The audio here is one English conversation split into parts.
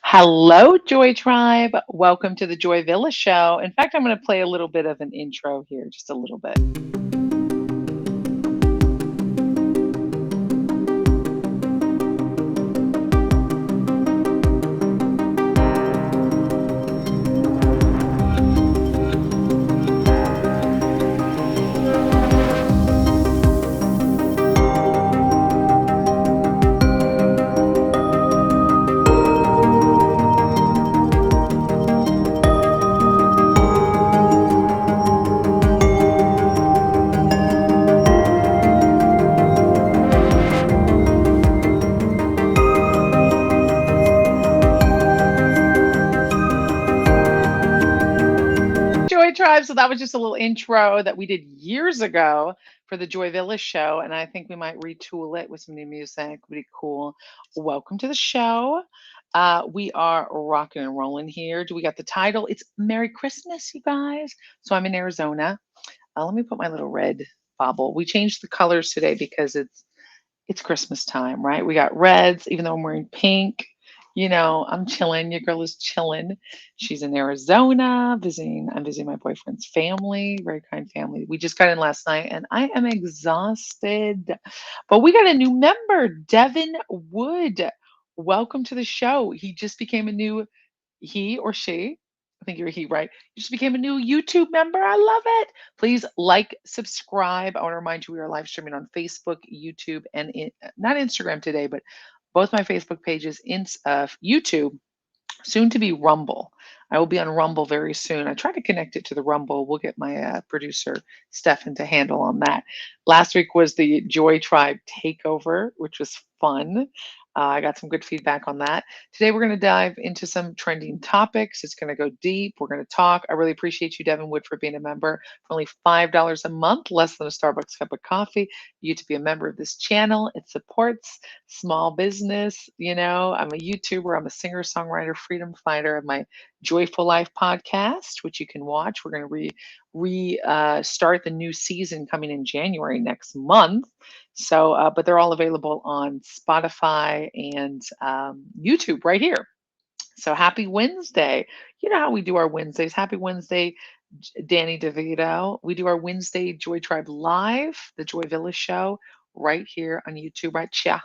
Hello, Joy Tribe. Welcome to the Joy Villa Show. In fact, I'm going to play a little bit of an intro here, just a little bit. Joy Tribe. So that was just a little intro that we did years ago for the Joy Villa Show. And I think we might retool it with some new music. Pretty cool. Welcome to the show. We are rocking and rolling here. Do we got the title? It's Merry Christmas, you guys. So I'm in Arizona. Let me put my little red bobble. We changed the colors today because it's Christmas time, right? We got reds, even though I'm wearing pink. I'm chilling. Your girl is chilling. She's in Arizona visiting. I'm visiting my boyfriend's family, very kind family. We just got in last night and I am exhausted. But we got a new member, Devin Wood. Welcome to the show. He just became a new he or she. I think you're a he, right? You just became a new YouTube member. I love it. Please like, subscribe. I want to remind you we are live streaming on Facebook, YouTube, and not Instagram today, but both my Facebook pages, YouTube, soon to be Rumble. I will be on Rumble very soon. I try to connect it to the Rumble. We'll get my producer, Stefan, to handle on that. Last week was the Joy Tribe takeover, which was fun. I got some good feedback on that. Today, we're going to dive into some trending topics. It's going to go deep. We're going to talk. I really appreciate you, Devin Wood, for being a member. For only $5 a month, less than a Starbucks cup of coffee, you to be a member of this channel. It supports small business. I'm a YouTuber, I'm a singer, songwriter, freedom fighter of my Joyful Life podcast, which you can watch. We're going to start the new season coming in January next month. So, but they're all available on Spotify and YouTube right here. So happy Wednesday. You know how we do our Wednesdays. Happy Wednesday, Danny DeVito. We do our Wednesday Joy Tribe Live, the Joy Villa Show, right here on YouTube, right? Yeah,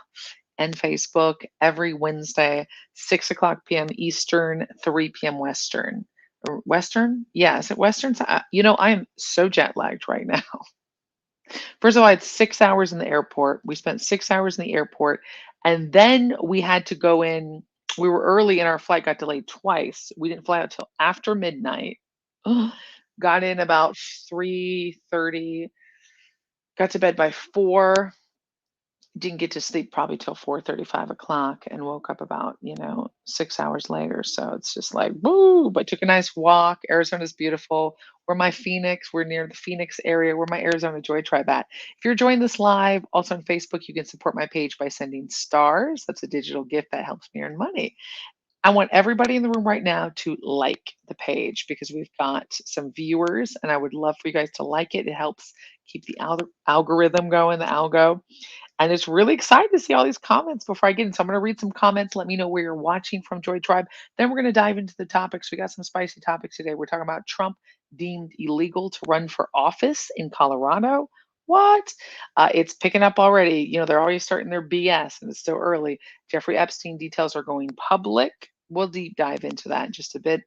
and Facebook every Wednesday, 6 o'clock p.m. Eastern, 3 p.m. Western. Or Western? Yeah, is it Western? I am so jet lagged right now. First of all, I had 6 hours in the airport. We spent 6 hours in the airport, and then we had to go in. We were early, and our flight got delayed twice. We didn't fly out till after midnight. Got in about 3:30. Got to bed by 4. Didn't get to sleep probably till 4:30, 5 o'clock, and woke up about 6 hours later. So it's just like woo, but took a nice walk. Arizona's beautiful. We're near the Phoenix area. We're my Arizona Joy Tribe at. If you're joining this live, also on Facebook, you can support my page by sending stars. That's a digital gift that helps me earn money. I want everybody in the room right now to like the page because we've got some viewers, and I would love for you guys to like it. It helps keep the algorithm going, the algo. And it's really exciting to see all these comments before I get in. So I'm going to read some comments. Let me know where you're watching from, Joy Tribe. Then we're going to dive into the topics. We got some spicy topics today. We're talking about Trump deemed illegal to run for office in Colorado. What? It's picking up already. They're already starting their BS, and it's still early. Jeffrey Epstein details are going public. We'll deep dive into that in just a bit.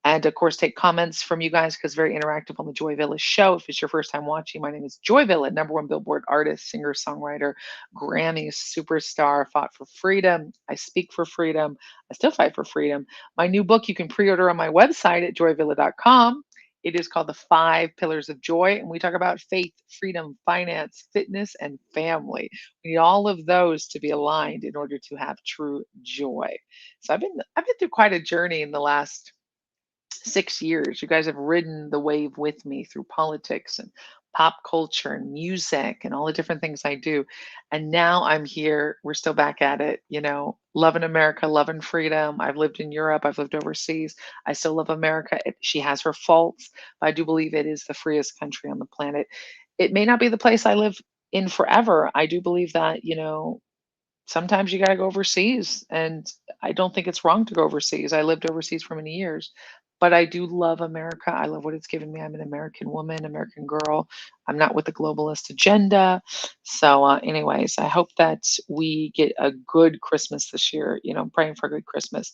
And of course, take comments from you guys because very interactive on the Joy Villa show. If it's your first time watching, my name is Joy Villa, #1 Billboard artist, singer, songwriter, Grammy superstar, fought for freedom. I speak for freedom. I still fight for freedom. My new book you can pre-order on my website at joyvilla.com. It is called The 5 Pillars of Joy, and we talk about faith, freedom, finance, fitness, and family. We need all of those to be aligned in order to have true joy. So I've been through quite a journey in the last 6 years. You guys have ridden the wave with me through politics and pop culture and music and all the different things I do. And now I'm here. We're still back at it, loving America, loving freedom. I've lived in Europe, I've lived overseas. I still love America. She has her faults, but I do believe it is the freest country on the planet. It may not be the place I live in forever. I do believe that, sometimes you got to go overseas. And I don't think it's wrong to go overseas. I lived overseas for many years, but I do love America. I love what it's given me. I'm an American woman, American girl. I'm not with the globalist agenda. So, anyways, I hope that we get a good Christmas this year. I'm praying for a good Christmas.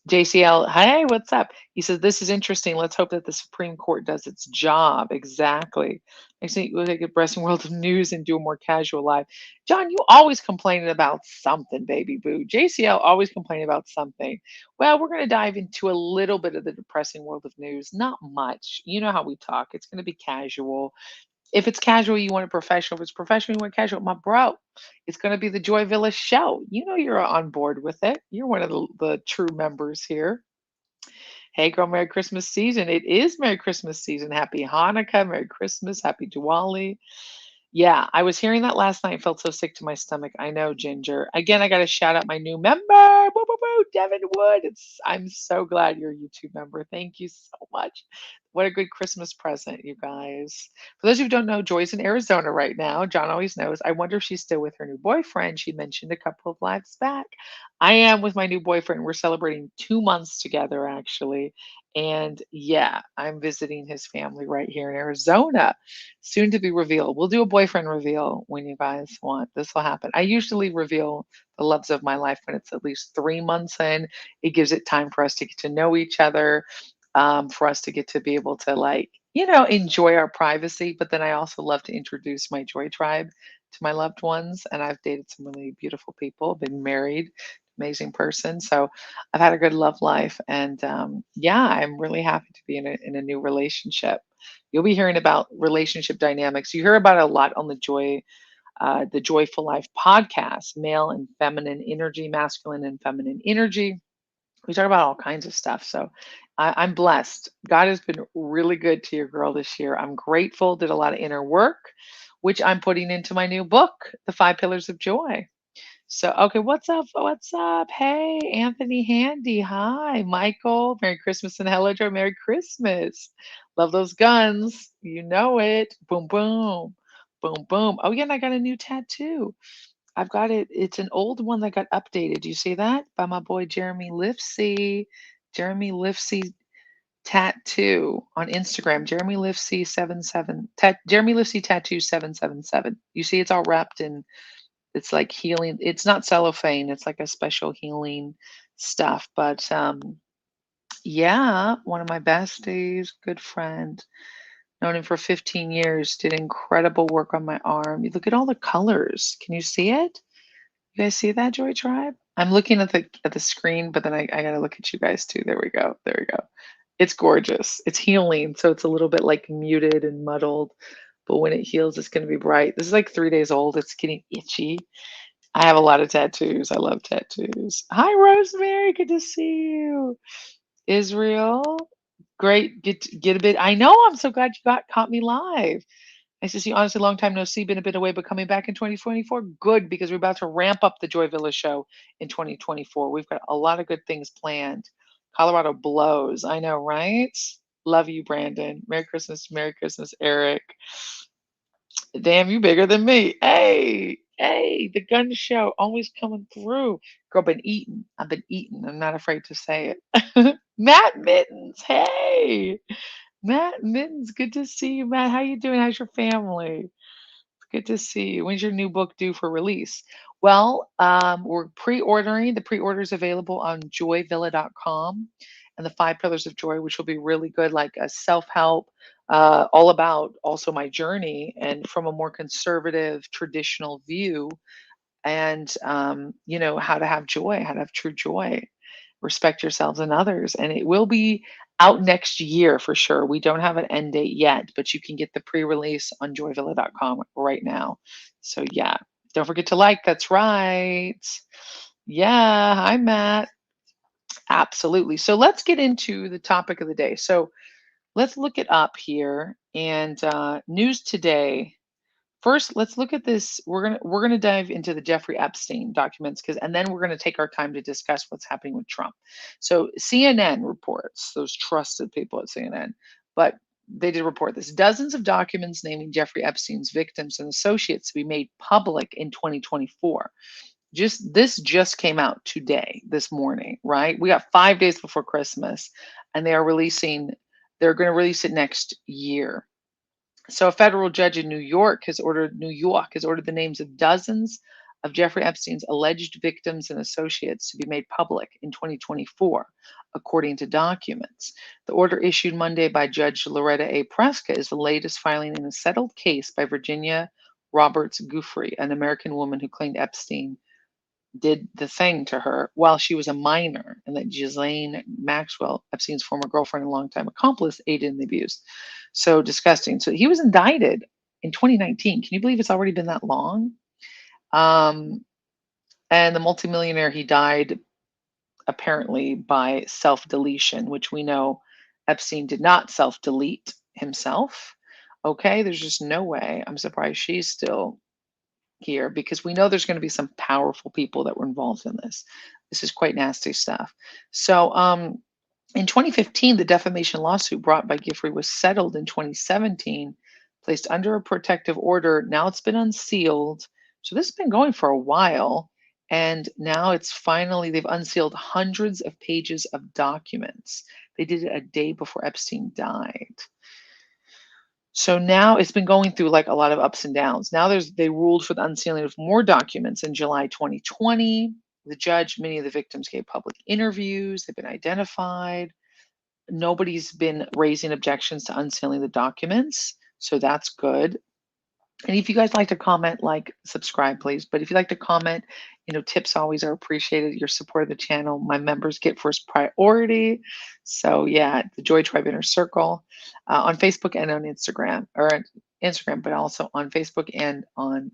JCL, hey, what's up? He says, this is interesting. Let's hope that the Supreme Court does its job. Exactly. Makes me look at depressing world of news and do a more casual live. John, you always complaining about something, baby boo. JCL always complaining about something. Well, we're going to dive into a little bit of the depressing world of news. Not much. You know how we talk. It's going to be casual. If it's casual, you want it professional. If it's professional, you want casual. My bro, it's going to be the Joy Villa show. You know you're on board with it. You're one of the true members here. Hey, girl, Merry Christmas season. It is Merry Christmas season. Happy Hanukkah, Merry Christmas, Happy Diwali. Yeah, I was hearing that last night. Felt so sick to my stomach. I know, Ginger. Again, I got to shout out my new member. Woo, woo, woo, Devin Wood. I'm so glad you're a YouTube member. Thank you so much. What a good Christmas present, you guys. For those who don't know, Joy's in Arizona right now. John always knows. I wonder if she's still with her new boyfriend. She mentioned a couple of lives back. I am with my new boyfriend. We're celebrating 2 months together, actually. And yeah, I'm visiting his family right here in Arizona. Soon to be revealed. We'll do a boyfriend reveal when you guys want. This will happen. I usually reveal the loves of my life when it's at least 3 months in. It gives it time for us to get to know each other, for us to get to be able to, like, enjoy our privacy. But then I also love to introduce my Joy Tribe to my loved ones. And I've dated some really beautiful people, been married, amazing person. So I've had a good love life. And yeah, I'm really happy to be in a new relationship. You'll be hearing about relationship dynamics. You hear about it a lot on the Joyful Life podcast, male and feminine energy, masculine and feminine energy. We talk about all kinds of stuff. So I'm blessed. God has been really good to your girl this year. I'm grateful, did a lot of inner work, which I'm putting into my new book, The Five Pillars of Joy. So, okay, what's up? What's up? Hey, Anthony Handy. Hi, Michael. Merry Christmas and hello, Joe. Merry Christmas. Love those guns. You know it. Boom, boom. Boom, boom. Oh, yeah, and I got a new tattoo. I've got it. It's an old one that got updated. Do you see that? By my boy Jeremy Lifsey. Jeremy Lifsey Tattoo on Instagram. Jeremy Lifsey 77. Jeremy Lifsey Tattoo 777. You see, it's all wrapped in, it's like healing. It's not cellophane. It's like a special healing stuff. But yeah, one of my besties, good friend, known him for 15 years, did incredible work on my arm. You look at all the colors. Can you see it? You guys see that, Joy Tribe? I'm looking at the screen, but then I gotta look at you guys too. There we go. There we go. It's gorgeous. It's healing, so it's a little bit like muted and muddled. But when it heals, it's gonna be bright. This is like 3 days old. It's getting itchy. I have a lot of tattoos. I love tattoos. Hi, Rosemary. Good to see you. Israel. Great. Get a bit. I know. I'm so glad you caught me live. Nice to see you. Honestly, long time no see. Been a bit away, but coming back in 2024. Good, because we're about to ramp up the Joy Villa show in 2024. We've got a lot of good things planned. Colorado blows. I know, right? Love you, Brandon. Merry Christmas, Eric. Damn, you bigger than me. Hey, hey, the gun show always coming through. Girl, been eating. I've been eating. I'm not afraid to say it. Matt Mittens, hey. Matt Mittens, good to see you, Matt. How you doing? How's your family? Good to see you. When's your new book due for release? Well, we're pre-ordering. The pre-order is available on joyvilla.com, and the Five Pillars of Joy, which will be really good, like a self-help, all about also my journey and from a more conservative, traditional view, and how to have joy, how to have true joy, respect yourselves and others. And it will be out next year for sure. We don't have an end date yet, but you can get the pre-release on joyvilla.com right now. So yeah, don't forget to like. That's right. Yeah. Hi, Matt. Absolutely. So let's get into the topic of the day. So let's look it up here. And news today. First, let's look at this. We're gonna dive into the Jeffrey Epstein documents, and then we're gonna take our time to discuss what's happening with Trump. So CNN reports, those trusted people at CNN, but they did report this. Dozens of documents naming Jeffrey Epstein's victims and associates to be made public in 2024. Just came out today, this morning, right? We got 5 days before Christmas, and they're gonna release it next year. So a federal judge in New York has ordered the names of dozens of Jeffrey Epstein's alleged victims and associates to be made public in 2024, according to documents. The order issued Monday by Judge Loretta A. Preska is the latest filing in a settled case by Virginia Roberts Giuffre, an American woman who claimed Epstein did the thing to her while she was a minor, and that Ghislaine Maxwell, Epstein's former girlfriend and longtime accomplice, aided in the abuse. So disgusting. So he was indicted in 2019. Can you believe it's already been that long? Um, and the multimillionaire, he died apparently by self deletion, which we know Epstein did not self delete himself. Okay, there's just no way. I'm surprised she's still here because we know there's going to be some powerful people that were involved in this. This is quite nasty stuff. So, in 2015, the defamation lawsuit brought by Giffrey was settled in 2017, placed under a protective order. Now it's been unsealed. So this has been going for a while. And now they've unsealed hundreds of pages of documents. They did it a day before Epstein died. So now it's been going through like a lot of ups and downs. Now they ruled for the unsealing of more documents in July 2020. Many of the victims gave public interviews, they've been identified. Nobody's been raising objections to unsealing the documents, so that's good. And if you guys like to comment, like, subscribe, please. But if you'd like to comment, tips always are appreciated. Your support of the channel. My members get first priority. So yeah, the Joy Tribe Inner Circle on Facebook and on Instagram, but also on Facebook and on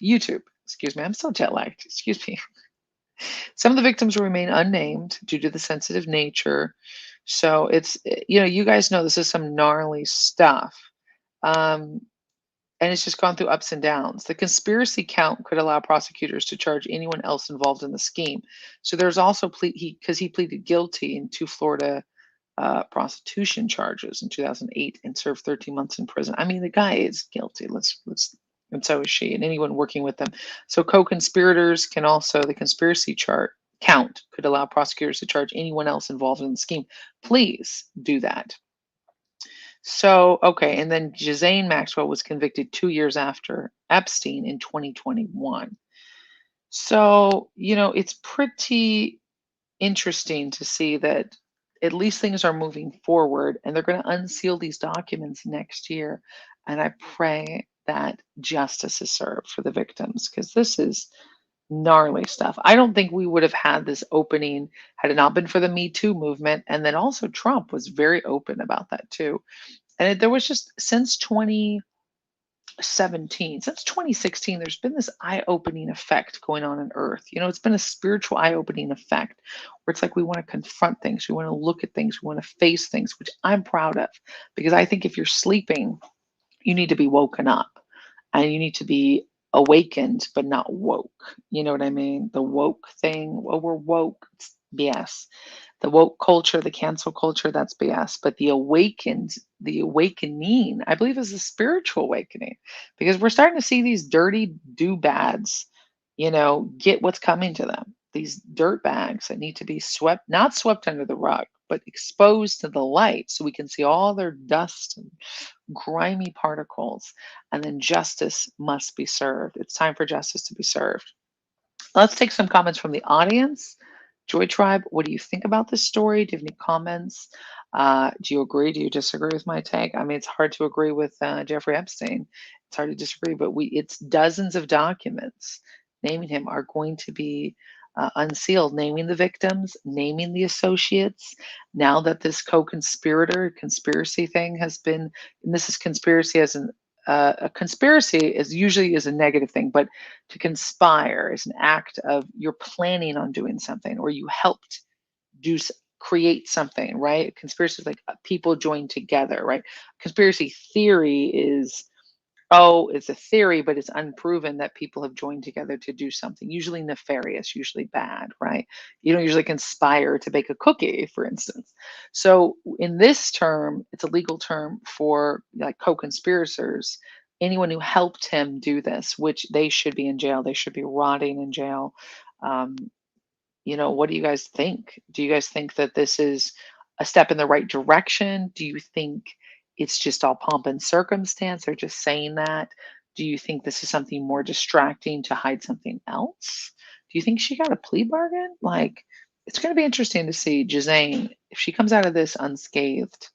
YouTube. Excuse me, I'm still jet lagged. Excuse me. Some of the victims will remain unnamed due to the sensitive nature. So you guys know this is some gnarly stuff. And it's just gone through ups and downs. The conspiracy count could allow prosecutors to charge anyone else involved in the scheme. So there's also because he pleaded guilty in two Florida prostitution charges in 2008 and served 13 months in prison. I mean, the guy is guilty. And so is she, and anyone working with them. So co-conspirators the conspiracy count could allow prosecutors to charge anyone else involved in the scheme. Please do that. So, okay, and then Ghislaine Maxwell was convicted 2 years after Epstein in 2021. So, it's pretty interesting to see that at least things are moving forward and they're going to unseal these documents next year. And I pray that justice is served for the victims because this is gnarly stuff. I don't think we would have had this opening had it not been for the Me Too movement. And then also Trump was very open about that too. And there was just since 2016, there's been this eye-opening effect going on Earth. It's been a spiritual eye-opening effect where it's like we want to confront things, we want to look at things, we want to face things, which I'm proud of because I think if you're sleeping, you need to be woken up and you need to be awakened, but not woke. You know what I mean? The woke thing, well, we're woke. It's BS. The woke culture, the cancel culture, that's BS. But the awakening, I believe is a spiritual awakening because we're starting to see these dirty do-bads, get what's coming to them. These dirt bags that need to be not swept under the rug, but exposed to the light so we can see all their dust and grimy particles. And then justice must be served. It's time for justice to be served. Let's take some comments from the audience. Joy Tribe, what do you think about this story? Do you have any comments? Do you agree? Do you disagree with my take? I mean, it's hard to agree with Jeffrey Epstein. It's hard to disagree, but it's dozens of documents naming him are going to be unsealed, naming the victims, naming the associates. Now that this conspiracy thing has been, and this is conspiracy as a conspiracy is usually a negative thing, but to conspire is an act of you're planning on doing something or you helped create something, right? Conspiracy is like people join together, right? Conspiracy theory is, it's a theory, but it's unproven that people have joined together to do something, usually nefarious, usually bad, right? You don't usually conspire to bake a cookie, for instance. So in this term, it's a legal term for like co-conspirators. anyone who helped him do this, which they should be in jail. They should be rotting in jail. Um, what do you guys think? Do you guys think that this is a step in the right direction? Do you think it's just all pomp and circumstance? They're just saying that. Do you think this is something more distracting to hide something else? Do you think she got a plea bargain? Like, it's going to be interesting to see Jazane if she comes out of this unscathed.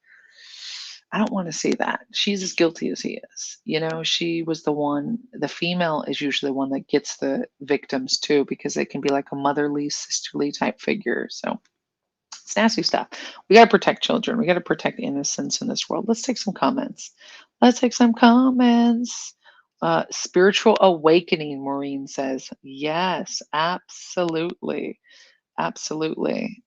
I don't want to see that. She's as guilty as he is. She was the one, the female is usually the one that gets the victims too, because they can be like a motherly, sisterly type figure. So it's nasty stuff. We got to protect children. We got to protect innocence in this world. Let's take some comments. Let's take some comments. Spiritual awakening, Maureen says. Yes, absolutely. Absolutely.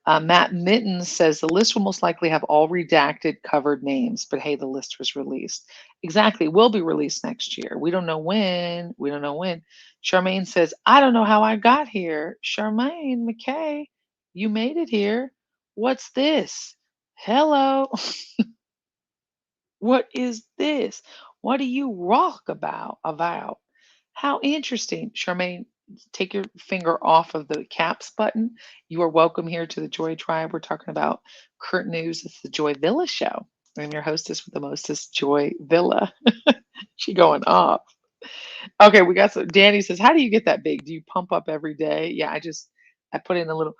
Matt Mittens says the list will most likely have all redacted covered names, but hey, the list was released. Exactly. Will be released next year. We don't know when. We don't know when. Charmaine says, I don't know how I got here. Charmaine McKay, you made it here. What's this? Hello. What is this? What do you rock about? How interesting. Charmaine, take your finger off of the caps button. You are welcome here to the Joy Tribe. We're talking about current news. It's the Joy Villa show. I'm your hostess with the mostest, Joy Villa. She going off. Okay, we got some. Danny says, how do you get that big? Do you pump up every day? Yeah, I put in a little.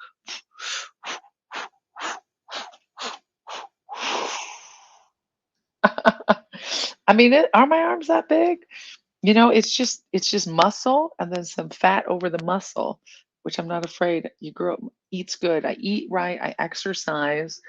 I mean, are my arms that big? It's just muscle and then some fat over the muscle, which I'm not afraid. You grow up eats good. I eat right. I exercise.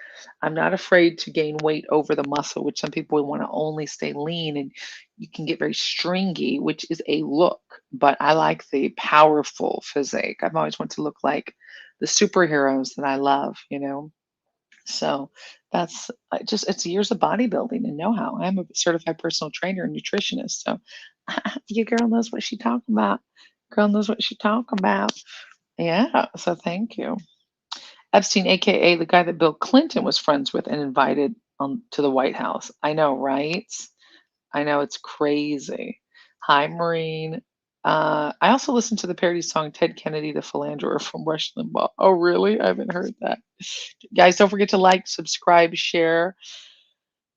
I'm not afraid to gain weight over the muscle, which some people want to only stay lean and you can get very stringy, which is a look. But I like the powerful physique. I've always wanted to look like the superheroes that I love. So that's it's years of bodybuilding and know-how. I'm a certified personal trainer and nutritionist. So your girl knows what she talking about. Girl knows what she talking about. Yeah. So thank you. Epstein, aka the guy that Bill Clinton was friends with and invited to the White House. I know, right? I know it's crazy. Hi, Maureen. I also listened to the parody song Ted Kennedy, the Philanderer from Rush Limbaugh. Oh, really? I haven't heard that. Guys, don't forget to like, subscribe, share.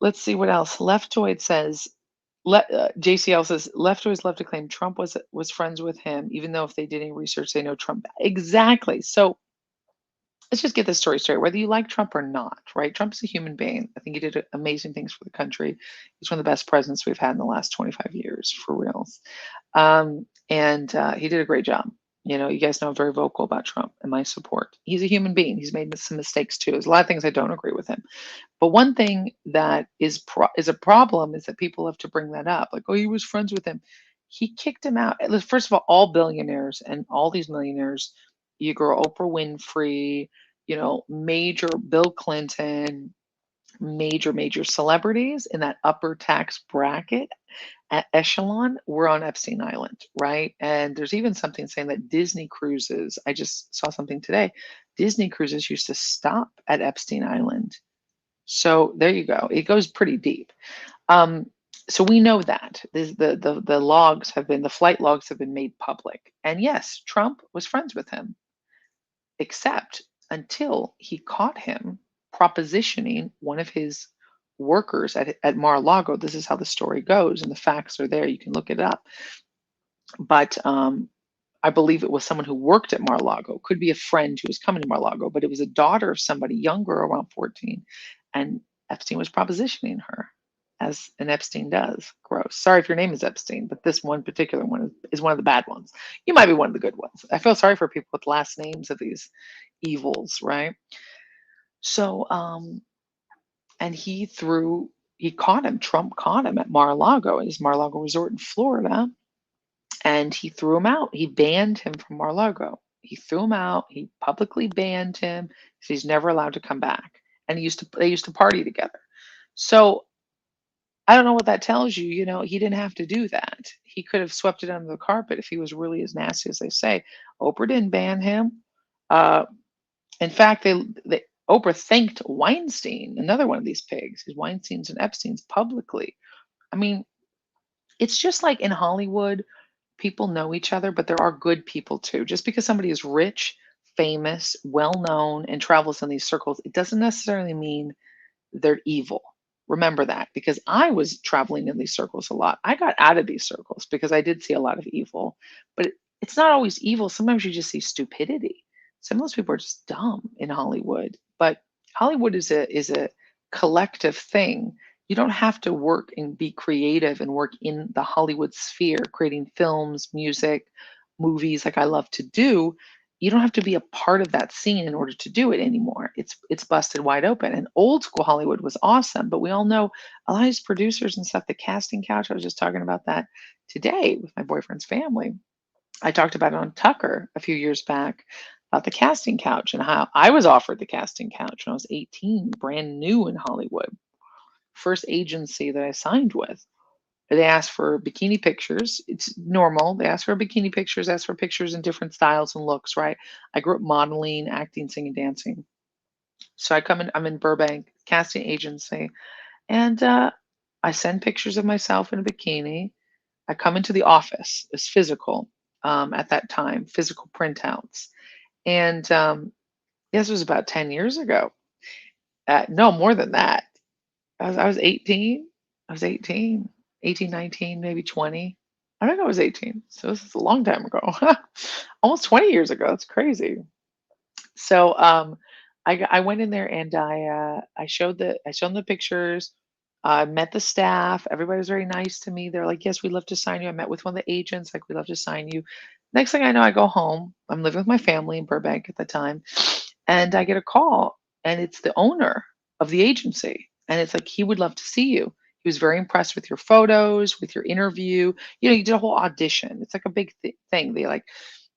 Let's see what else. Leftoid says, JCL says, leftoids love to claim Trump was friends with him, even though if they did any research, they know Trump. Exactly. So let's just get this story straight. Whether you like Trump or not, right? Trump's a human being. I think he did amazing things for the country. He's one of the best presidents we've had in the last 25 years, for reals. And he did a great job. You guys know I'm very vocal about Trump and my support. He's a human being. He's made some mistakes too. There's a lot of things I don't agree with him. But one thing that is a problem is that people have to bring that up. Like, oh, he was friends with him. He kicked him out. First of all billionaires and all these millionaires, you girl Oprah Winfrey, major Bill Clinton, major celebrities in that upper tax bracket echelon were on Epstein Island, right? And there's even something saying that Disney cruises, I just saw something today, Disney cruises used to stop at Epstein Island. So there you go. It goes pretty deep. Um, so we know that the flight logs have been made public. And yes, Trump was friends with him, except until he caught him propositioning one of his workers at Mar-a-Lago. This is how the story goes, and the facts are there. You can look it up. But I believe it was someone who worked at Mar-a-Lago. Could be a friend who was coming to Mar-a-Lago, but it was a daughter of somebody younger, around 14, and Epstein was propositioning her, as an Epstein does. Gross. Sorry if your name is Epstein, but this one particular one is one of the bad ones. You might be one of the good ones. I feel sorry for people with last names of these evils, right? So, and he caught him. Trump caught him at Mar-a-Lago, at his Mar-a-Lago resort in Florida, and he threw him out. He banned him from Mar-a-Lago. He threw him out. He publicly banned him. So he's never allowed to come back. And they used to party together. So I don't know what that tells you. He didn't have to do that. He could have swept it under the carpet if he was really as nasty as they say. Oprah didn't ban him. Uh, in fact, Oprah thanked Weinstein, another one of these pigs, because Weinstein's and Epstein's publicly. I mean, It's just like in Hollywood, people know each other, but there are good people too. Just because somebody is rich, famous, well known, and travels in these circles, it doesn't necessarily mean they're evil. Remember that because I was traveling in these circles a lot. I got out of these circles because I did see a lot of evil, but it's not always evil. Sometimes you just see stupidity. Some of those people are just dumb in Hollywood, but Hollywood is a collective thing. You don't have to work and be creative and work in the Hollywood sphere, creating films, music, movies like I love to do. You don't have to be a part of that scene in order to do it anymore. It's busted wide open. And old school Hollywood was awesome, but we all know a lot of these producers and stuff, the casting couch. I was just talking about that today with my boyfriend's family. I talked about it on Tucker a few years back about the casting couch and how I was offered the casting couch when I was 18, brand new in Hollywood. First agency that I signed with. They ask for bikini pictures. It's normal. They ask for bikini pictures, ask for pictures in different styles and looks, right? I grew up modeling, acting, singing, dancing. So I'm in Burbank, casting agency, and I send pictures of myself in a bikini. I come into the office. It's physical at that time, physical printouts. And this was about 10 years ago. No, more than that. I was 18. I was 18, 18, 19, maybe 20. I think I was 18. So this is a long time ago. Almost 20 years ago. It's crazy. So I went in there and I showed them the pictures. I met the staff. Everybody was very nice to me. They're like, "Yes, we'd love to sign you." I met with one of the agents, like, "We'd love to sign you." Next thing I know, I go home. I'm living with my family in Burbank at the time, and I get a call, and it's the owner of the agency, and it's like, "He would love to see you." He was very impressed with your photos, with your interview. You did a whole audition. It's like a big thing.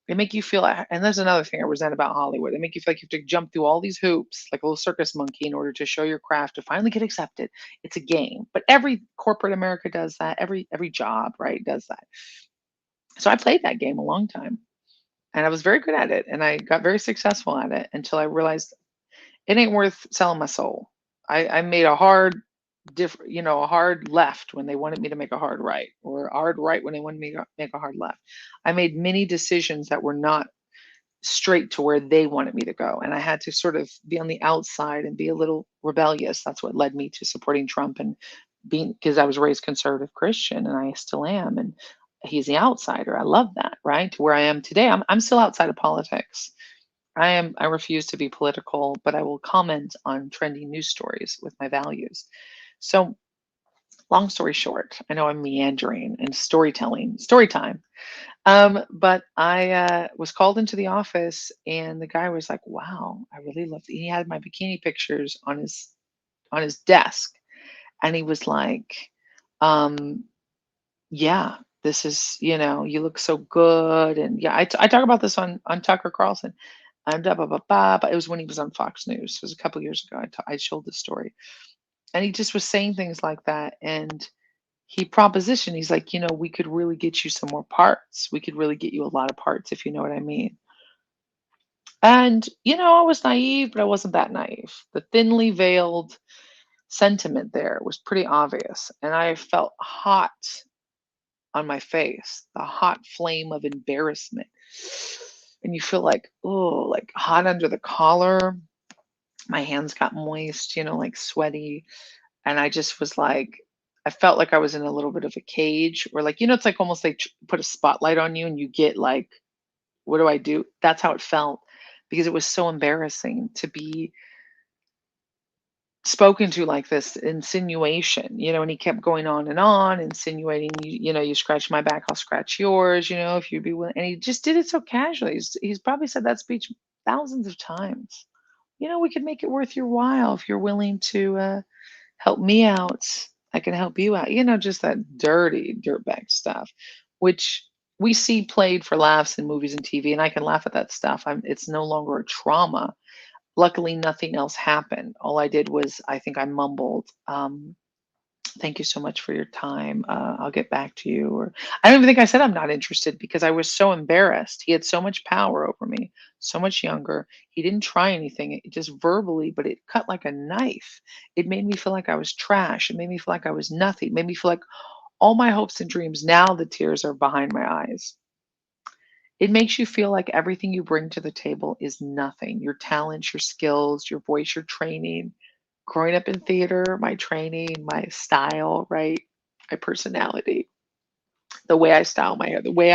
They make you feel like, and there's another thing I resent about Hollywood. They make you feel like you have to jump through all these hoops like a little circus monkey in order to show your craft to finally get accepted. It's a game. But every corporate America does that. Every job, right, does that. So I played that game a long time and I was very good at it and I got very successful at it until I realized it ain't worth selling my soul. I made a hard a hard left when they wanted me to make a hard right, or a hard right when they wanted me to make a hard left. I made many decisions that were not straight to where they wanted me to go. And I had to sort of be on the outside and be a little rebellious. That's what led me to supporting Trump and being, because I was raised conservative Christian and I still am. And he's the outsider. I love that, right? To where I am today. I'm still outside of politics. I refuse to be political, but I will comment on trending news stories with my values. So long story short, I know I'm meandering and storytelling, story time. But I was called into the office, and the guy was like, "Wow, I really love." He had my bikini pictures on his desk, and he was like, um, "Yeah, this is you look so good." And yeah, I talk about this on Tucker Carlson. And blah, blah, blah, blah, but it was when he was on Fox News. It was a couple years ago. I showed the story, and he just was saying things like that, and he propositioned, he's like, "We could really get you some more parts. We could really get you a lot of parts, if you know what I mean." And, I was naive, but I wasn't that naive. The thinly veiled sentiment there was pretty obvious. And I felt hot on my face, the hot flame of embarrassment. And you feel like, oh, like hot under the collar. My hands got moist, like sweaty. And I just was like, I felt like I was in a little bit of a cage, or like, it's like almost like put a spotlight on you and you get like, what do I do? That's how it felt because it was so embarrassing to be spoken to like this insinuation, and he kept going on, insinuating, you scratch my back, I'll scratch yours, if you'd be willing. And he just did it so casually. He's probably said that speech thousands of times. We could make it worth your while if you're willing to help me out. I can help you out. Just that dirty dirtbag stuff, which we see played for laughs in movies and TV, and I can laugh at that stuff. It's no longer a trauma. Luckily, nothing else happened. All I did was, I think I mumbled, "Thank you so much for your time. I'll get back to you." Or I don't even think I said I'm not interested because I was so embarrassed. He had so much power over me, so much younger. He didn't try anything, just verbally, but it cut like a knife. It made me feel like I was trash. It made me feel like I was nothing. It made me feel like all my hopes and dreams. Now the tears are behind my eyes. It makes you feel like everything you bring to the table is nothing. Your talents, your skills, your voice, your training. Growing up in theater, my training, my style, right? My personality, the way I style my hair, the way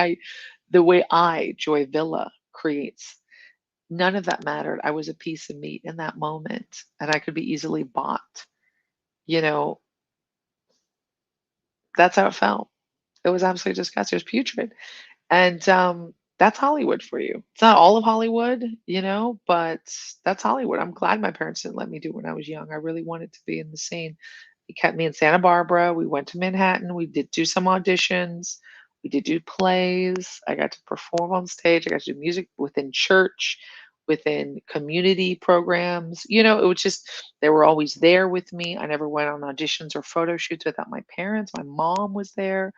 I, Joy Villa, creates. None of that mattered. I was a piece of meat in that moment and I could be easily bought. You know, that's how it felt. It was absolutely disgusting. It was putrid. And that's Hollywood for you. It's not all of Hollywood, but that's Hollywood. I'm glad my parents didn't let me do it when I was young. I really wanted to be in the scene. They kept me in Santa Barbara. We went to Manhattan. We did do some auditions. We did do plays. I got to perform on stage. I got to do music within church, within community programs. It was just, they were always there with me. I never went on auditions or photo shoots without my parents. My mom was there.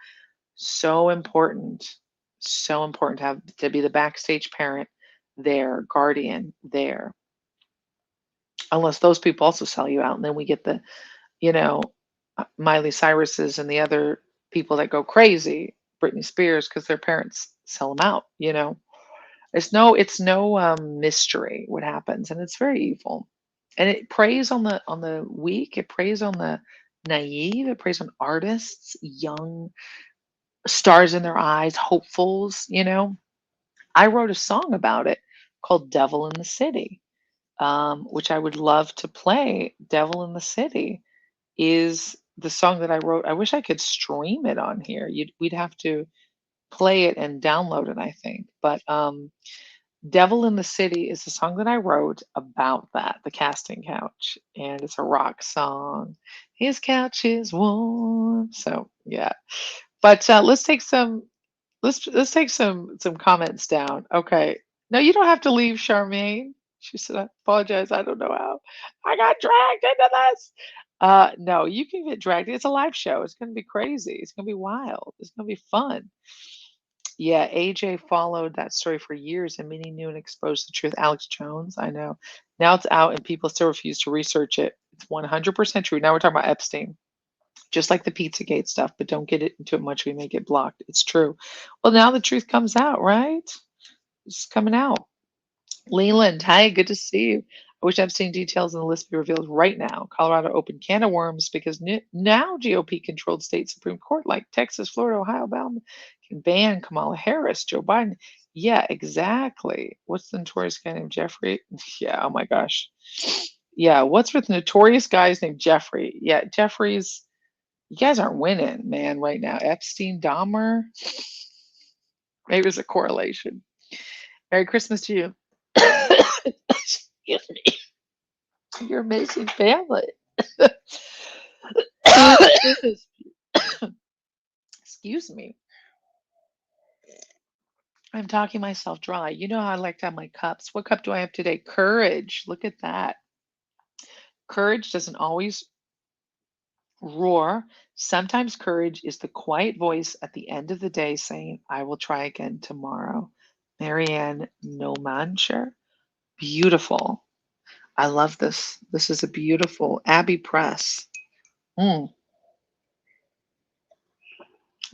So important. So important to be the backstage parent there, guardian there. Unless those people also sell you out, and then we get the, you know, Miley Cyrus's and the other people that go crazy, Britney Spears, because their parents sell them out. It's no mystery what happens, and it's very evil. And it preys on the weak. It preys on the naive. It preys on artists, young stars in their eyes, hopefuls. I wrote a song about it called Devil in the City, which I would love to play. Devil in the City is the song that I wrote. I wish I could stream it on here. We'd have to play it and download it, I think. But Devil in the City is the song that I wrote about that, the casting couch. And it's a rock song. His couch is warm. So yeah. But let's take some comments down. Okay. No, you don't have to leave, Charmaine. She said, I apologize. I don't know how. I got dragged into this. No, you can get dragged. It's a live show. It's gonna be crazy. It's gonna be wild. It's gonna be fun. Yeah, AJ followed that story for years and many knew and exposed the truth. Alex Jones, I know. Now it's out and people still refuse to research it. It's 100% true. Now we're talking about Epstein, just like the Pizzagate stuff, but don't get into it much. We may get blocked. It's true. Well, now the truth comes out, right? It's coming out. Leland, hi, good to see you. I wish Epstein details in the list be revealed right now. Colorado opened can of worms because now GOP controlled state Supreme Court, like Texas, Florida, Ohio, Alabama, can ban Kamala Harris, Joe Biden. Yeah, exactly. What's the notorious guy named Jeffrey? Yeah, oh my gosh. Yeah, what's with notorious guys named Jeffrey? Yeah, Jeffrey's, you guys aren't winning, man, right now. Epstein, Dahmer, maybe there's a correlation. Merry Christmas to you. Excuse me. Your amazing family. Excuse me. I'm talking myself dry. You know how I like to have my cups. What cup do I have today? Courage. Look at that. Courage doesn't always roar. Sometimes courage is the quiet voice at the end of the day saying, I will try again tomorrow. Marianne No Mancher. Beautiful. I love this. This is a beautiful Abbey Press. Mm.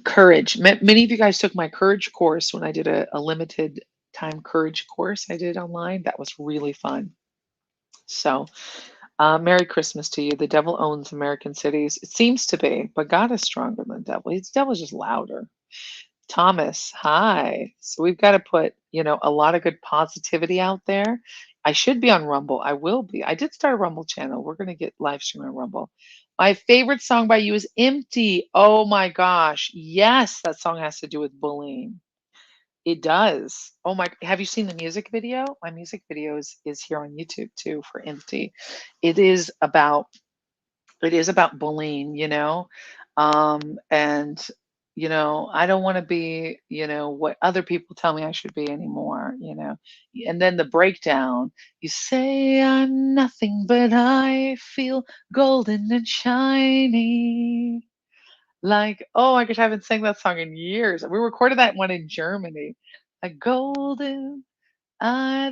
Courage. Many of you guys took my courage course when I did a limited time courage course I did online. That was really fun. So, Merry Christmas to you. The devil owns American cities. It seems to be, but God is stronger than the devil. The devil's just louder. Thomas, hi. So we've got to put, a lot of good positivity out there. I should be on Rumble. I will be. I did start a Rumble channel. We're going to get live stream on Rumble. My favorite song by you is Empty. Oh my gosh. Yes, that song has to do with bullying. It does. Oh my, have you seen the music video? My music video is here on YouTube too for Empty. It is about it is about bullying, and I don't want to be, what other people tell me I should be anymore. And then the breakdown, you say I'm nothing, but I feel golden and shiny. Like, oh my gosh, I haven't sang that song in years. We recorded that one in Germany. Like golden, I'm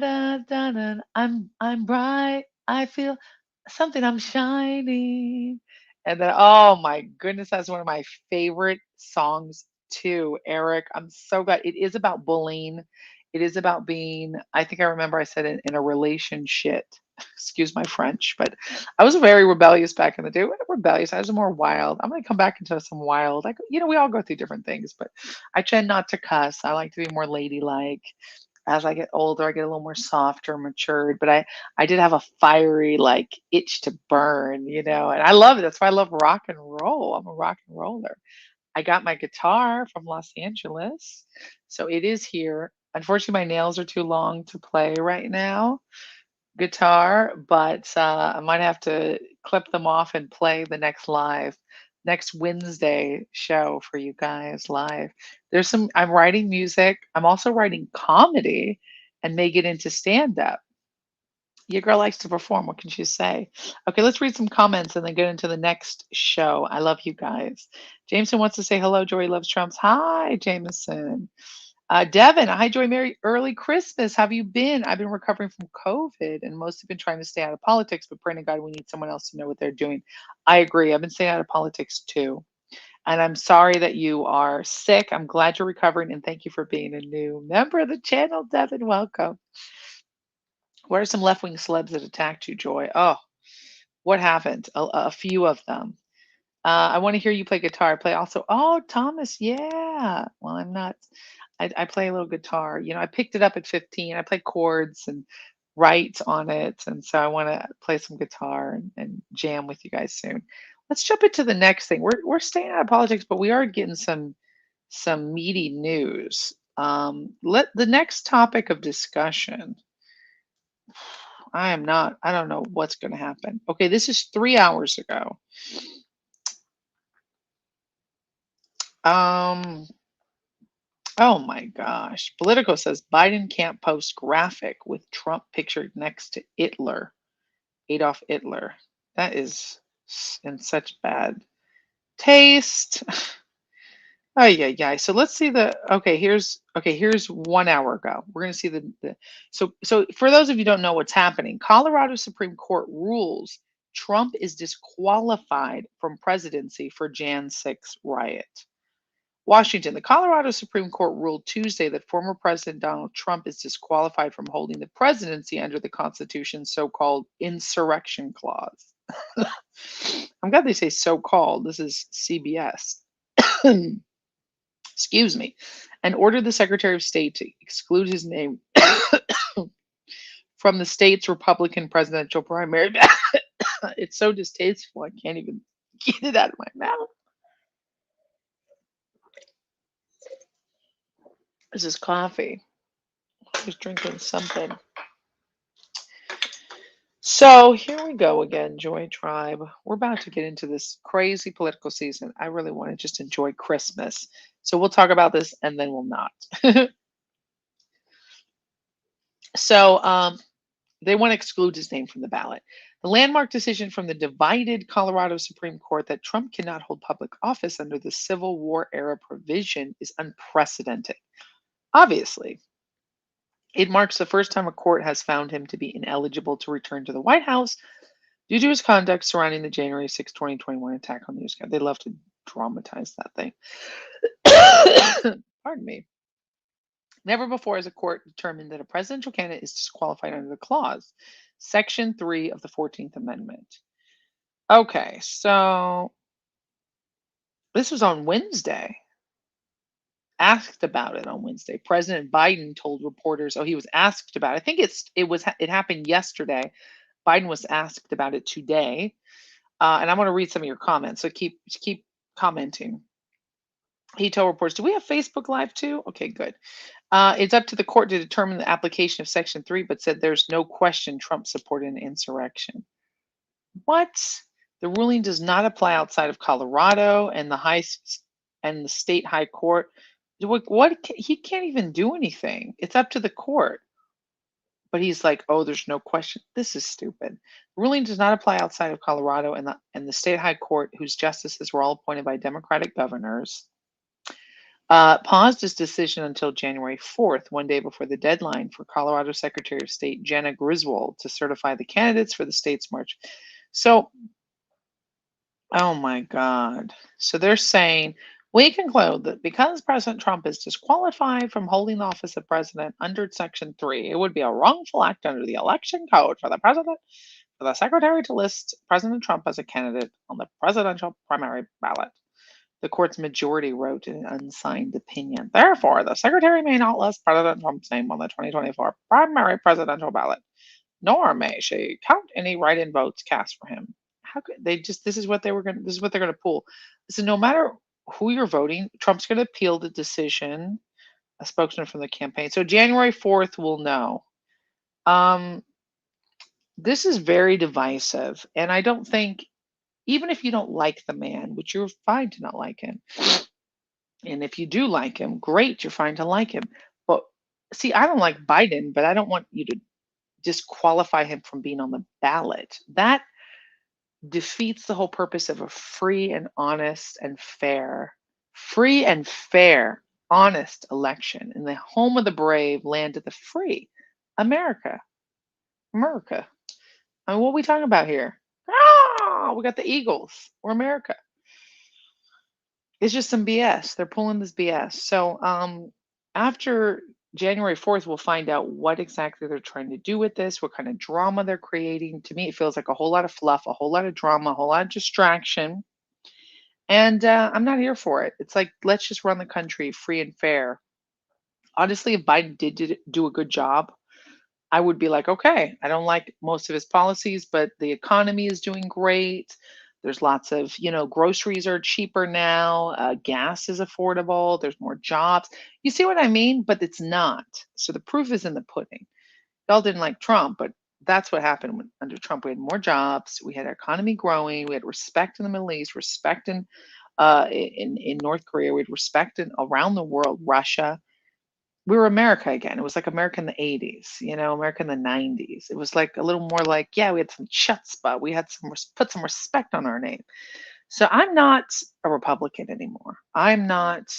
bright. I feel something. I'm shining, And then, oh my goodness, that's one of my favorite songs too, Eric. I'm so glad. It is about bullying. It is about being, I think I remember I said in a relationship. Excuse my French, but I was very rebellious back in the day. Well, not rebellious, I was more wild. I'm going to come back into some wild. Like, we all go through different things, but I tend not to cuss. I like to be more ladylike. As I get older, I get a little more softer, matured, but I did have a fiery like itch to burn, and I love it. That's why I love rock and roll. I'm a rock and roller. I got my guitar from Los Angeles, so it is here. Unfortunately, my nails are too long to play right now guitar, but I might have to clip them off and play the next Wednesday show for you guys live. I'm writing music. I'm also writing comedy and may get into stand up. Your girl likes to perform. What can she say? Okay, let's read some comments and then get into the next show. I love you guys. Jameson wants to say hello. Joy loves Trumps. Hi, Jameson. Devin, hi, Joy. Merry early Christmas. How have you been? I've been recovering from COVID and mostly been trying to stay out of politics, but praying to God we need someone else to know what they're doing. I agree. I've been staying out of politics too. And I'm sorry that you are sick. I'm glad you're recovering and thank you for being a new member of the channel, Devin. Welcome. What are some left wing celebs that attacked you, Joy? Oh, what happened? A few of them. I want to hear you play guitar. I play also. Oh, Thomas, yeah. Well, I'm not. I play a little guitar. I picked it up at 15. I play chords and write on it, and so I want to play some guitar and jam with you guys soon. Let's jump into the next thing. We're staying out of politics, but we are getting some meaty news. Let the next topic of discussion. I am not. I don't know what's going to happen. Okay, this is 3 hours ago. Um, Oh my gosh. Politico says Biden can't post graphic with Trump pictured next to Hitler, Adolf Hitler. That is in such bad taste. Oh yeah. So let's see here's 1 hour ago. We're gonna see so for those of you who don't know what's happening, Colorado Supreme Court rules Trump is disqualified from presidency for Jan 6 riot. Washington, the Colorado Supreme Court ruled Tuesday that former President Donald Trump is disqualified from holding the presidency under the Constitution's so called insurrection clause. I'm glad they say so called. This is CBS. Excuse me. And ordered the Secretary of State to exclude his name from the state's Republican presidential primary. It's so distasteful. I can't even get it out of my mouth. This is coffee. I was drinking something. So here we go again, Joytribe. We're about to get into this crazy political season. I really want to just enjoy Christmas. So we'll talk about this and then we'll not. So they want to exclude his name from the ballot. The landmark decision from the divided Colorado Supreme Court that Trump cannot hold public office under the Civil War era provision is unprecedented. Obviously, it marks the first time a court has found him to be ineligible to return to the White House due to his conduct surrounding the January 6, 2021 attack on the news guy. They love to dramatize that thing. Pardon me. Never before has a court determined that a presidential candidate is disqualified under the clause, Section 3 of the 14th Amendment. Okay, so this was on Wednesday. Asked about it on Wednesday. President Biden told reporters, he was asked about it. I think it happened yesterday. Biden was asked about it today. And I'm going to read some of your comments. So keep commenting. He told reporters, do we have Facebook Live too? Okay, good. It's up to the court to determine the application of Section 3, but said there's no question Trump supported an insurrection. What? The ruling does not apply outside of Colorado and the state high court. What? He can't even do anything. It's up to the court. But he's like, there's no question. This is stupid. The ruling does not apply outside of Colorado and the state high court, whose justices were all appointed by Democratic governors. Paused his decision until January 4th, one day before the deadline for Colorado Secretary of State Jena Griswold to certify the candidates for the state's march. So Oh my God. So they're saying we conclude that because President Trump is disqualified from holding the office of president under Section 3, it would be a wrongful act under the election code for the president, for the secretary to list President Trump as a candidate on the presidential primary ballot. The court's majority wrote in an unsigned opinion. Therefore, the secretary may not list President Trump's name on the 2024 primary presidential ballot, nor may she count any write-in votes cast for him. How could they just? This is what they were going. This is what they're going to pull. So no matter who you're voting, Trump's going to appeal the decision. A spokesman from the campaign. So January 4th, we'll know. Um, this is very divisive, and I don't think even if you don't like the man, which you're fine to not like him, and if you do like him, great, you're fine to like him. But see, I don't like Biden, but I don't want you to disqualify him from being on the ballot. That defeats the whole purpose of a free and fair, honest election in the home of the brave, land of the free, America. America. I mean, what are we talking about here? Ah, we got the Eagles. We're America. It's just some BS. They're pulling this BS. So after January 4th, we'll find out what exactly they're trying to do with this, what kind of drama they're creating. To me, it feels like a whole lot of fluff, a whole lot of drama, a whole lot of distraction. And I'm not here for it. It's like, let's just run the country free and fair. Honestly, if Biden did do a good job, I would be like, okay, I don't like most of his policies, but the economy is doing great. There's lots of, groceries are cheaper now. Gas is affordable. There's more jobs. You see what I mean? But it's not. So the proof is in the pudding. Y'all didn't like Trump, but that's what happened under Trump. We had more jobs. We had our economy growing. We had respect in the Middle East, respect in North Korea. We had respect around the world, Russia. We were America again. It was like America in the 80s, America in the 90s. It was like a little more like, yeah, we had some chutzpah. We had put some respect on our name. So I'm not a Republican anymore. I'm not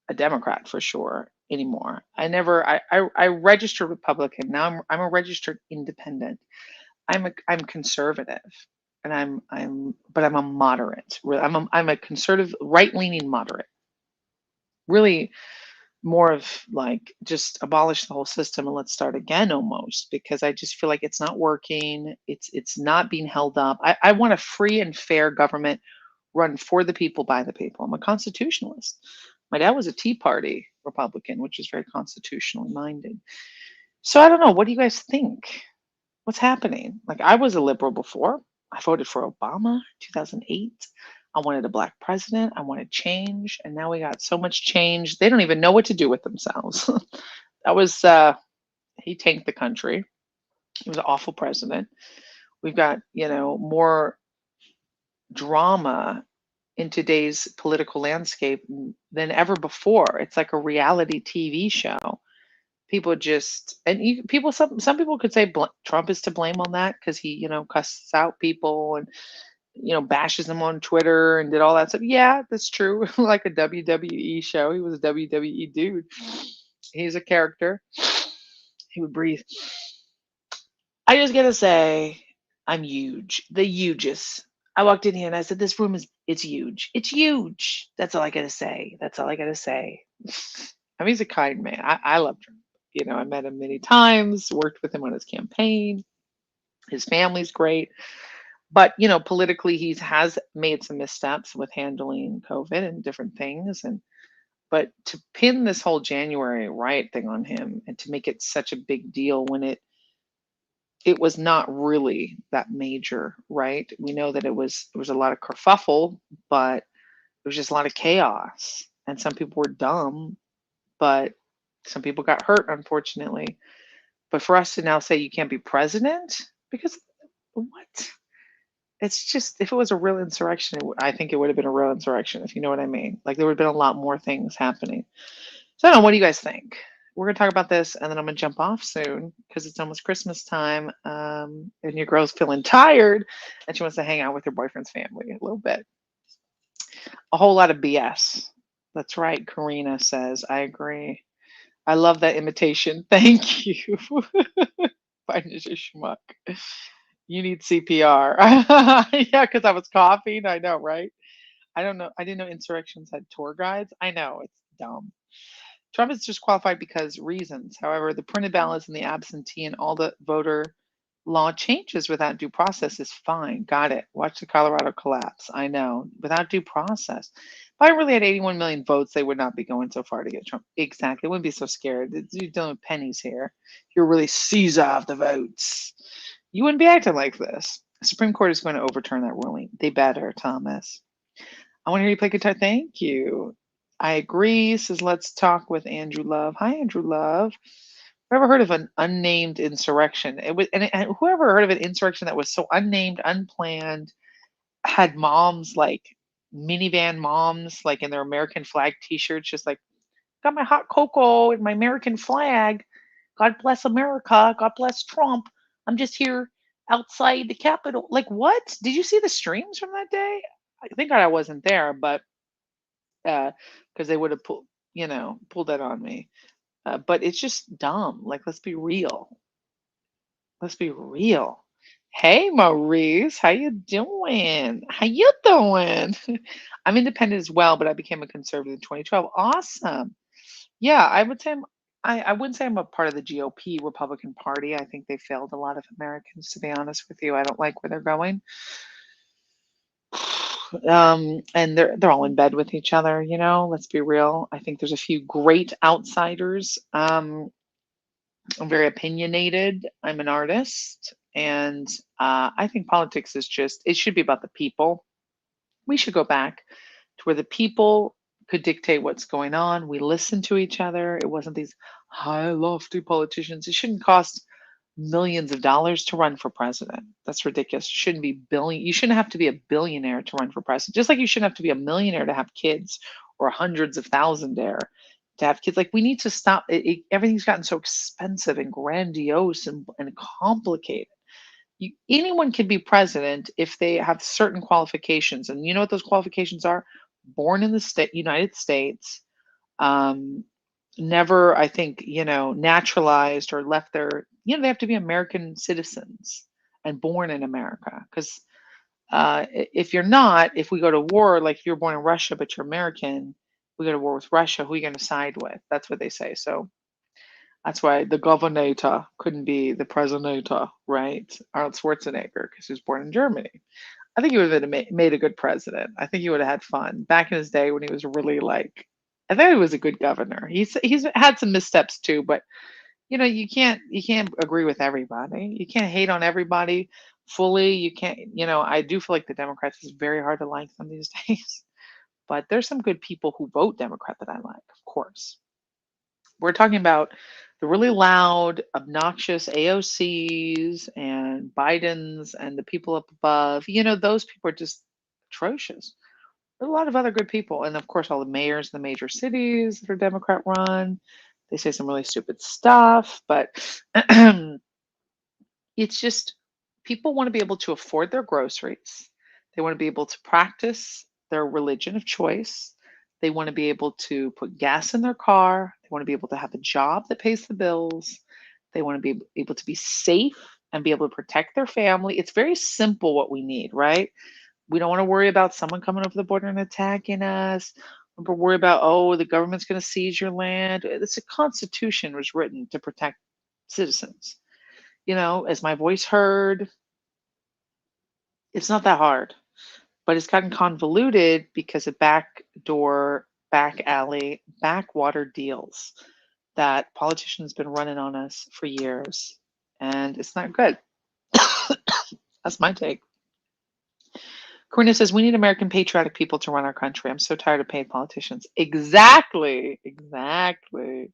a Democrat for sure anymore. I registered Republican. Now I'm a registered independent. I'm conservative, and but I'm a moderate. I'm a conservative, right-leaning moderate. Really more of like just abolish the whole system and let's start again almost, because I just feel like it's not working. It's not being held up. I want a free and fair government run for the people by the people. I'm a constitutionalist. My dad was a Tea Party Republican, which is very constitutionally minded. So I don't know. What do you guys think? What's happening? Like, I was a liberal before. I voted for Obama 2008. I wanted a black president. I wanted change. And now we got so much change. They don't even know what to do with themselves. That was, he tanked the country. He was an awful president. We've got, more drama in today's political landscape than ever before. It's like a reality TV show. People just, and people, some people could say Trump is to blame on that because he, cusses out people and, bashes them on Twitter and did all that stuff. Yeah, that's true. Like a WWE show. He was a WWE dude. He's a character. He would breathe. I just gotta say, I'm huge. The hugest. I walked in here and I said, "This room it's huge. It's huge." That's all I gotta say. That's all I gotta say. I mean, he's a kind man. I loved him. I met him many times. Worked with him on his campaign. His family's great, but politically, he has made some missteps with handling COVID and different things. But to pin this whole January riot thing on him and to make it such a big deal when it was not really that major, right? We know that it was a lot of kerfuffle, but it was just a lot of chaos. And some people were dumb, but some people got hurt, unfortunately. But for us to now say you can't be president, because what? It's just, if it was a real insurrection, I think it would have been a real insurrection, if you know what I mean. Like, there would have been a lot more things happening. So I don't know, what do you guys think? We're gonna talk about this, and then I'm gonna jump off soon because it's almost Christmas time, and your girl's feeling tired, and she wants to hang out with her boyfriend's family a little bit. A whole lot of BS. That's right, Karina says. I agree. I love that imitation. Thank you. By Ninja Schmuck. You need CPR. Yeah, because I was coughing. I know, right? I don't know. I didn't know insurrections had tour guides. I know, it's dumb. Trump is disqualified because reasons. However, the printed ballots and the absentee and all the voter law changes without due process is fine. Got it. Watch the Colorado collapse. I know. Without due process. If I really had 81 million votes, they would not be going so far to get Trump. Exactly. Wouldn't be so scared. You're dealing with pennies here. You're really Caesar of the votes. You wouldn't be acting like this. The Supreme Court is going to overturn that ruling. They better, Thomas. I want to hear you play guitar. Thank you. I agree. Says let's talk with Andrew Love. Hi, Andrew Love. Whoever heard of an unnamed insurrection? It was, and whoever heard of an insurrection that was so unnamed, unplanned, had moms like minivan moms, like in their American flag T-shirts, just like got my hot cocoa and my American flag. God bless America. God bless Trump. I'm just here outside the Capitol. Like what? Did you see the streams from that day? I thank God I wasn't there, but because they would have pulled that on me. But it's just dumb. Like, let's be real. Let's be real. Hey, Maurice, how you doing? How you doing? I'm independent as well, but I became a conservative in 2012. Awesome. Yeah, I would say I wouldn't say I'm a part of the GOP Republican Party. I think they failed a lot of Americans, to be honest with you. I don't like where they're going. And they're all in bed with each other, let's be real. I think there's a few great outsiders. I'm very opinionated. I'm an artist, and I think politics is just it should be about the people. We should go back to where the people could dictate what's going on. We listen to each other. It wasn't these high lofty politicians. It shouldn't cost millions of dollars to run for president. That's ridiculous. It shouldn't be billion. You shouldn't have to be a billionaire to run for president. Just like you shouldn't have to be a millionaire to have kids or hundreds of thousandaire to have kids. Like we need to stop. Everything's gotten so expensive and grandiose and complicated. Anyone can be president if they have certain qualifications, and you know what those qualifications are: born in the United States, um, never, I think, naturalized or left their, they have to be American citizens and born in America. Because if you're not, if we go to war, like if you're born in Russia but you're American, we go to war with Russia, who are you going to side with? That's what they say. So that's why the governator couldn't be the presidentator, right? Arnold Schwarzenegger, because he was born in Germany. I think he would have made a good president. I think he would have had fun back in his day when he was really like. I think he was a good governor. He's had some missteps too, but you can't agree with everybody. You can't hate on everybody fully. You can't. I do feel like the Democrats is very hard to like them these days, but there's some good people who vote Democrat that I like, of course. We're talking about the really loud, obnoxious AOCs and Bidens and the people up above. Those people are just atrocious. There's a lot of other good people. And of course, all the mayors in the major cities that are Democrat run. They say some really stupid stuff, but it's just people want to be able to afford their groceries. They want to be able to practice their religion of choice. They want to be able to put gas in their car. They want to be able to have a job that pays the bills. They want to be able to be safe and be able to protect their family. It's very simple what we need, right? We don't want to worry about someone coming over the border and attacking us. We're worried about, oh, the government's going to seize your land. The Constitution was written to protect citizens. As my voice heard, it's not that hard, but it's gotten convoluted because of backdoor, back alley, backwater deals that politicians been running on us for years, and it's not good. That's my take. Karina says, we need American patriotic people to run our country. I'm so tired of paid politicians. Exactly. Exactly.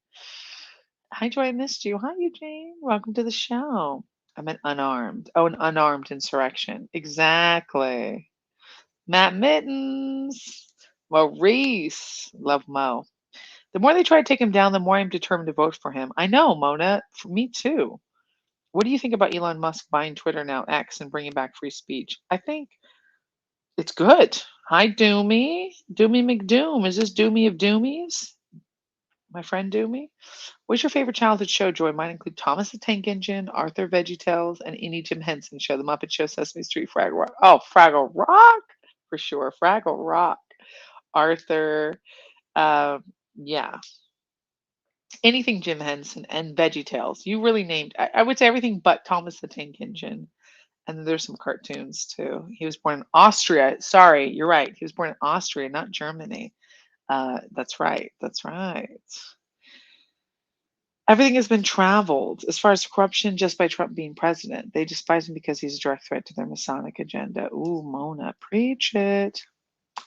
Hi, Joy. I missed you. Hi, Eugene. Welcome to the show. I meant unarmed. Oh, an unarmed insurrection. Exactly. Matt Mittens. Maurice. Love Mo. The more they try to take him down, the more I'm determined to vote for him. I know, Mona. For me, too. What do you think about Elon Musk buying Twitter now, X, and bringing back free speech? I think it's good. Hi, Doomy. Doomy McDoom. Is this Doomy of Doomies? My friend do me. What's your favorite childhood show, Joy? Mine include Thomas the Tank Engine, Arthur VeggieTales, and any Jim Henson show, The Muppet Show, Sesame Street, Fraggle Rock. Oh, Fraggle Rock for sure. Fraggle Rock. Arthur. Uh, yeah, anything Jim Henson and VeggieTales. You really named. I would say everything but Thomas the Tank Engine. And then there's some cartoons too. He was born in Austria. Sorry, you're right. He was born in Austria, not Germany. That's right. That's right. Everything has been traveled as far as corruption just by Trump being president. They despise him because he's a direct threat to their Masonic agenda. Ooh, Mona, preach it.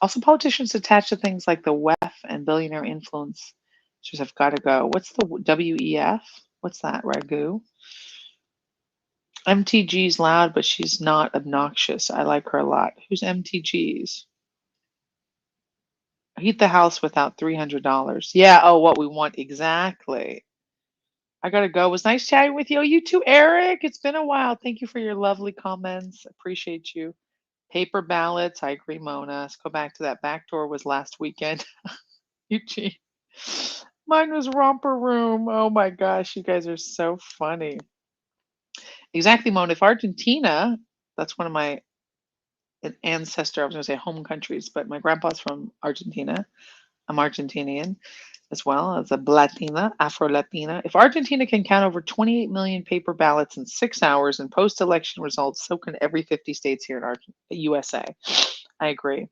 Also, politicians attached to things like the WEF and billionaire influence just have got to go. What's the WEF? What's that? Ragu? MTG's loud, but she's not obnoxious. I like her a lot. Who's MTG's? Heat the house without $300. Yeah. Oh, what we want exactly. I gotta go. It was nice chatting with you. Oh, you too, Eric. It's been a while. Thank you for your lovely comments. Appreciate you. Paper ballots. I agree, Mona. Let's go back to that. Back door was last weekend. Eugene. Mine was romper room. Oh my gosh, you guys are so funny. Exactly, Mona. If Argentina, that's one of my ancestor, I was going to say home countries, but my grandpa's from Argentina. I'm Argentinian as well as a Latina, Afro Latina. If Argentina can count over 28 million paper ballots in 6 hours and post election results, so can every 50 states here in USA. I agree.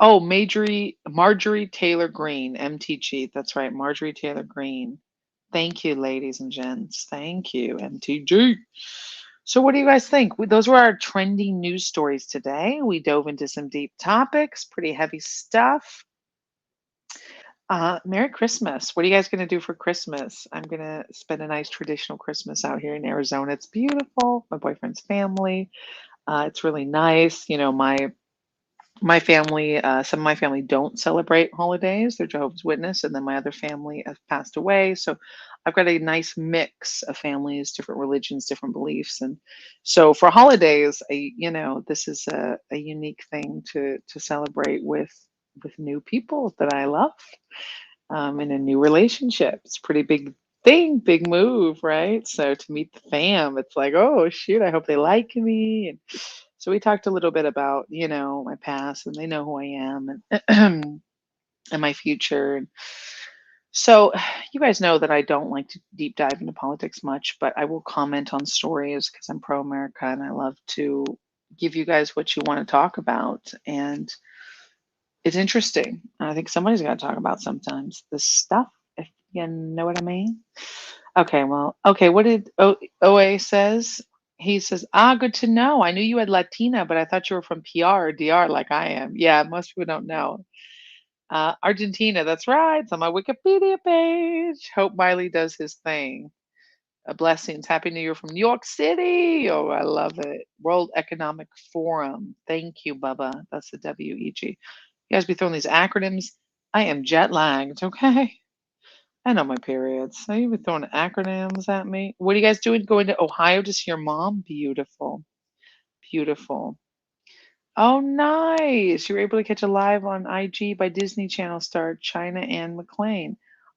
Oh, Marjorie Taylor Greene, MTG. That's right, Marjorie Taylor Greene. Thank you, ladies and gents. Thank you, MTG. So, what do you guys think? Those were our trending news stories today. We dove into some deep topics, pretty heavy stuff. Merry Christmas. What are you guys going to do for Christmas? I'm going to spend a nice traditional Christmas out here in Arizona. It's beautiful. My boyfriend's family. It's really nice. You know, my family, some of my family don't celebrate holidays. They're Jehovah's Witness, and then my other family have passed away. So I've got a nice mix of families, different religions, different beliefs, and so for holidays, this is a unique thing to celebrate with new people that I love, in a new relationship. It's a pretty big thing, big move, right? So to meet the fam, it's like, oh shoot, I hope they like me. And so we talked a little bit about, my past, and they know who I am and and my future. And so you guys know that I don't like to deep dive into politics much, but I will comment on stories because I'm pro America and I love to give you guys what you want to talk about. And it's interesting. I think somebody's got to talk about sometimes this stuff, if you know what I mean. Okay, well, okay, what did OA says? He says, good to know. I knew you had Latina, but I thought you were from PR or DR like I am. Yeah, most people don't know. Argentina, that's right. It's on my Wikipedia page. Hope Miley does his thing. Blessings. Happy New Year from New York City. Oh, I love it. World Economic Forum. Thank you, Bubba. That's the WEG. You guys be throwing these acronyms. I am jet lagged, okay? I know my periods. So you be throwing acronyms at me. What are you guys doing? Going to Ohio to see your mom? Beautiful. Beautiful. Oh, nice. You were able to catch a live on IG by Disney Channel star China Anne McClain.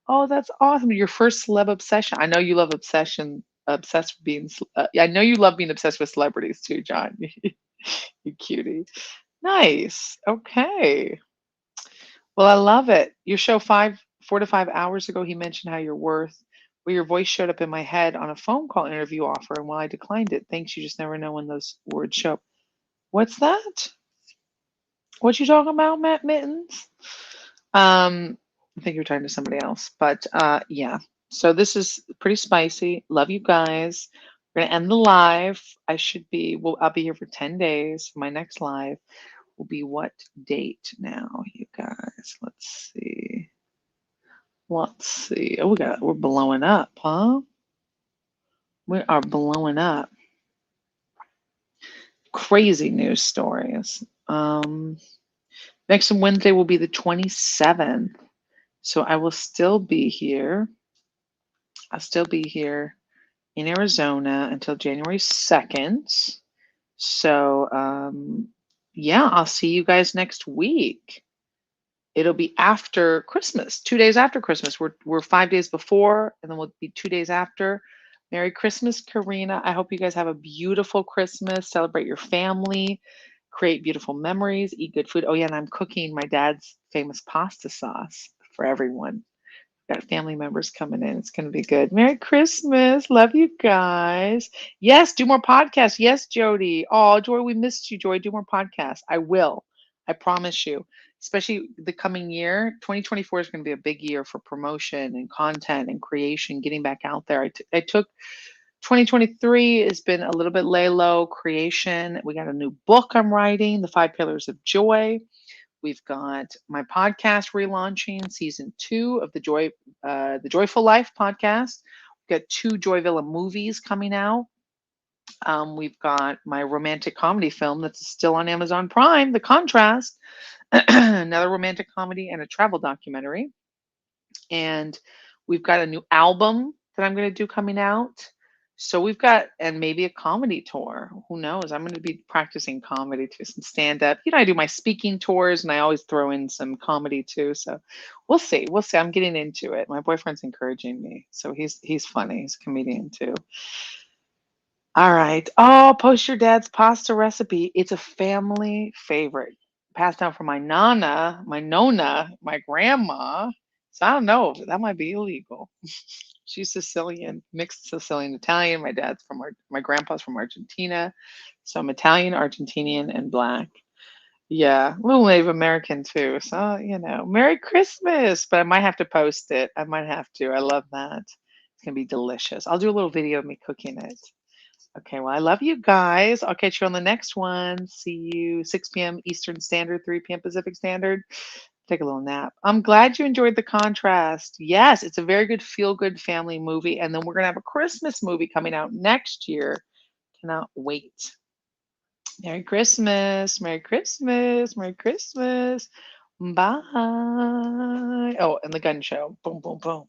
Oh, that's awesome. Your first celeb obsession. I know you love obsessed with being, I know you love being obsessed with celebrities too, John. You cutie. Nice. Okay. Well, I love it. Your show 4 to 5 hours ago, he mentioned how you're worth, where your voice showed up in my head on a phone call interview offer, and while I declined it, thanks, you just never know when those words show up. What's that? What you talking about, Matt Mittens? I think you're talking to somebody else, but yeah. So this is pretty spicy. Love you guys. We're gonna end the live. I'll be here for 10 days. My next live will be what date now, you guys? Let's see. Let's see. Oh, we're blowing up, huh? We are blowing up. Crazy news stories. Next Wednesday will be the 27th. So I will still be here. I'll still be here in Arizona until January 2nd. So yeah, I'll see you guys next week. It'll be after Christmas, 2 days after Christmas. We're 5 days before, and then we'll be 2 days after. Merry Christmas, Karina. I hope you guys have a beautiful Christmas. Celebrate your family, create beautiful memories, eat good food. Oh yeah, and I'm cooking my dad's famous pasta sauce for everyone. Got family members coming in. It's going to be good. Merry Christmas. Love you guys. Yes, do more podcasts. Yes, Jody. Oh, Joy, we missed you, Joy. Do more podcasts. I will. I promise you. Especially the coming year, 2024 is going to be a big year for promotion and content and creation, getting back out there. I took 2023 has been a little bit lay low creation. We got a new book I'm writing, The Five Pillars of Joy. We've got my podcast relaunching season 2 of the Joyful Life podcast. We've got 2 Joyvilla movies coming out. We've got my romantic comedy film that's still on Amazon Prime, The Contrast, another romantic comedy and a travel documentary. And we've got a new album that I'm going to do coming out. So we've got, and maybe a comedy tour. Who knows? I'm going to be practicing comedy too, some stand up. I do my speaking tours and I always throw in some comedy too. So we'll see. We'll see. I'm getting into it. My boyfriend's encouraging me. So he's funny. He's a comedian too. All right. Oh, post your dad's pasta recipe. It's a family favorite. Passed down from my nana, my nona, my grandma. So I don't know. That might be illegal. She's Sicilian, mixed Sicilian Italian. My grandpa's from Argentina. So I'm Italian, Argentinian, and black. Yeah, a little Native American too. So, Merry Christmas. But I might have to post it. I might have to. I love that. It's gonna be delicious. I'll do a little video of me cooking it. Okay, well, I love you guys. I'll catch you on the next one. See you 6 p.m. Eastern Standard, 3 p.m. Pacific Standard. Take a little nap. I'm glad you enjoyed The Contrast. Yes, it's a very good feel-good family movie. And then we're going to have a Christmas movie coming out next year. Cannot wait. Merry Christmas. Merry Christmas. Merry Christmas. Bye. Oh, and the gun show. Boom, boom, boom.